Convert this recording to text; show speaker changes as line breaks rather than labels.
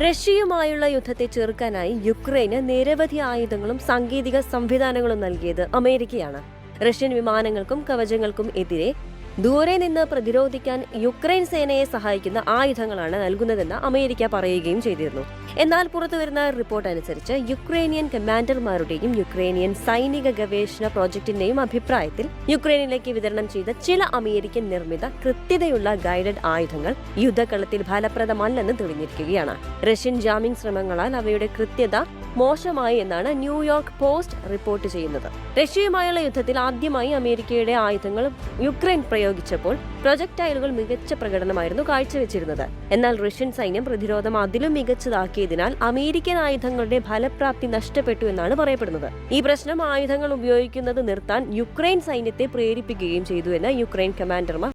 റഷ്യയുമായുള്ള യുദ്ധത്തെ ചെറുക്കാനായി യുക്രൈന് നിരവധി ആയുധങ്ങളും സാങ്കേതിക സംവിധാനങ്ങളും നൽകിയത് അമേരിക്കയാണ്. റഷ്യൻ വിമാനങ്ങൾക്കും കവചങ്ങൾക്കും എതിരെ ദൂരെ നിന്ന് പ്രതിരോധിക്കാൻ യുക്രൈൻ സേനയെ സഹായിക്കുന്ന ആയുധങ്ങളാണ് നൽകുന്നതെന്ന് അമേരിക്ക പറയുകയും ചെയ്തിരുന്നു. എന്നാൽ പുറത്തുവരുന്ന റിപ്പോർട്ട് അനുസരിച്ച് യുക്രൈനിയൻ കമാൻഡർമാരുടെയും യുക്രൈനിയൻ സൈനിക ഗവേഷണ പ്രോജക്ടിന്റെയും അഭിപ്രായത്തിൽ യുക്രൈനിലേക്ക് വിതരണം ചെയ്ത ചില അമേരിക്കൻ നിർമ്മിത കൃത്യതയുള്ള ഗൈഡഡ് ആയുധങ്ങൾ യുദ്ധക്കളത്തിൽ ഫലപ്രദമല്ലെന്ന് തെളിഞ്ഞിരിക്കുകയാണ്. റഷ്യൻ ജാമിംഗ് ശ്രമങ്ങളാൽ അവയുടെ കൃത്യത മോശമായി എന്നാണ് ന്യൂയോർക്ക് പോസ്റ്റ് റിപ്പോർട്ട് ചെയ്യുന്നത്. റഷ്യയുമായുള്ള യുദ്ധത്തിൽ ആദ്യമായി അമേരിക്കയുടെ ആയുധങ്ങൾ യുക്രൈൻ പ്രയോഗിച്ചപ്പോൾ പ്രൊജക്ടൈലുകൾ മികച്ച പ്രകടനമായിരുന്നു കാഴ്ചവെച്ചിരുന്നത്. എന്നാൽ റഷ്യൻ സൈന്യം പ്രതിരോധം അതിലും മികച്ചതാക്കിയതിനാൽ അമേരിക്കൻ ആയുധങ്ങളുടെ ഫലപ്രാപ്തി നഷ്ടപ്പെട്ടു എന്നാണ് പറയപ്പെടുന്നത്. ഈ പ്രശ്നം ആയുധങ്ങൾ ഉപയോഗിക്കുന്നത് നിർത്താൻ യുക്രൈൻ സൈന്യത്തെ പ്രേരിപ്പിക്കുകയും ചെയ്തു എന്ന് യുക്രൈൻ കമാൻഡർമാർ